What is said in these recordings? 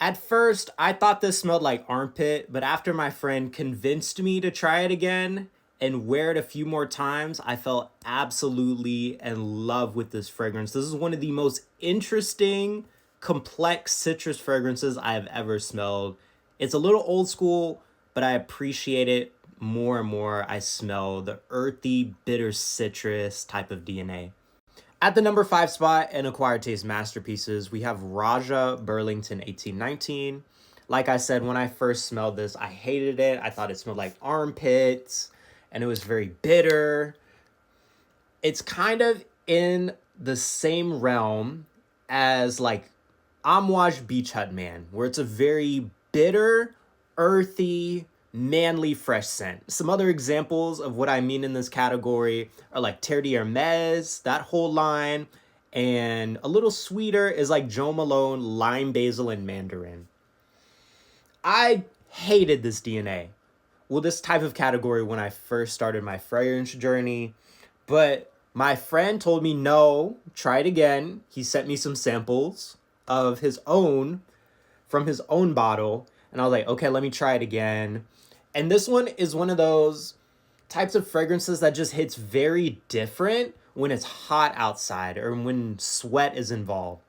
At first, I thought this smelled like armpit, but after my friend convinced me to try it again and wear it a few more times, I fell absolutely in love with this fragrance. This is one of the most interesting, complex citrus fragrances I have ever smelled. It's a little old school, but I appreciate it more and more. I smell the earthy, bitter citrus type of DNA. At the number 5 spot in acquired taste masterpieces, we have Raja Burlington 1819. Like I said, when I first smelled this, I hated it. I thought it smelled like armpits and it was very bitter. It's kind of in the same realm as like Amouage Beach Hut Man, where it's a very bitter, earthy, manly, fresh scent. Some other examples of what I mean in this category are like Terre d'Hermes, that whole line, and a little sweeter is like Jo Malone, lime, basil, and mandarin. I hated this DNA. Well, this type of category when I first started my fragrance journey, but my friend told me no, try it again. He sent me some samples of his own from his own bottle, and I was like, okay, let me try it again. And this one is one of those types of fragrances that just hits very different when it's hot outside or when sweat is involved.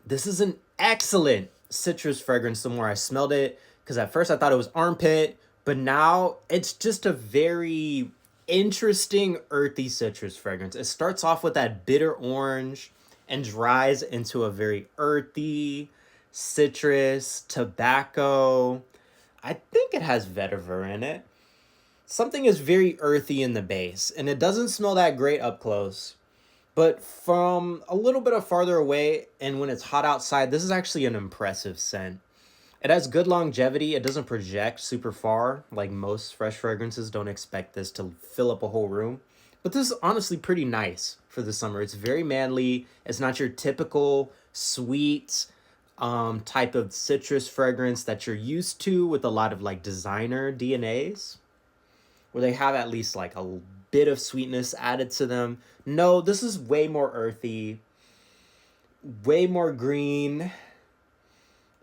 This is an excellent citrus fragrance the more I smelled it, because at first I thought it was armpit, but now it's just a very interesting earthy citrus fragrance. It starts off with that bitter orange and dries into a very earthy citrus, tobacco. I think it has vetiver in it. Something is very earthy in the base, and it doesn't smell that great up close. But from a little bit of farther away, and when it's hot outside, this is actually an impressive scent. It has good longevity. It doesn't project super far, like most fresh fragrances don't expect this to fill up a whole room. But this is honestly pretty nice for the summer. It's very manly. It's not your typical sweet type of citrus fragrance that you're used to with a lot of like designer DNAs, where they have at least like a bit of sweetness added to them. No, this is way more earthy, way more green,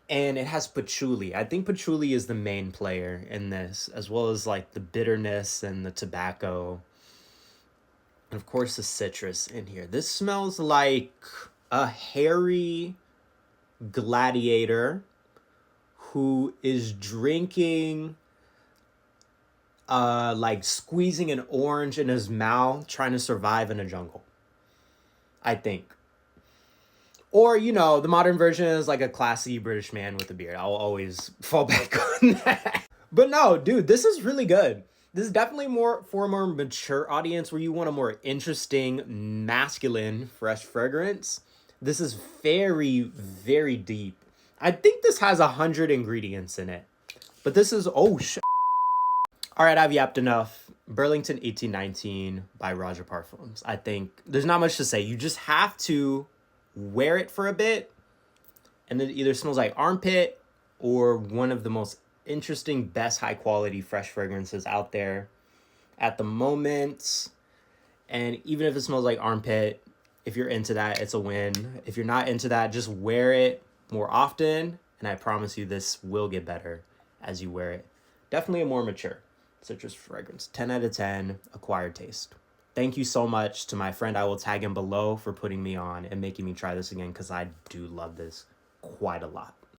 and it has patchouli. I think patchouli is the main player in this, as well as like the bitterness and the tobacco. And of course, the citrus in here. This smells like a hairy gladiator who is drinking like squeezing an orange in his mouth trying to survive in a jungle, I think. Or, you know, the modern version is like a classy British man with a beard. I'll always fall back on that. But no, dude, this is really good. This is definitely more for a more mature audience where you want a more interesting, masculine, fresh fragrance. This is very, very deep. I think this has 100 ingredients in it. But this is, oh, shit. All right, I've yapped enough. Burlington 1819 by Raja Parfums. I think there's not much to say. You just have to wear it for a bit, and it either smells like armpit or one of the most interesting, best high quality fresh fragrances out there at the moment. And even if it smells like armpit, if you're into that, it's a win. If you're not into that, just wear it more often, and I promise you this will get better as you wear it. Definitely a more mature citrus fragrance. 10 out of 10, acquired taste. Thank you so much to my friend. I will tag him below for putting me on and making me try this again, because I do love this quite a lot.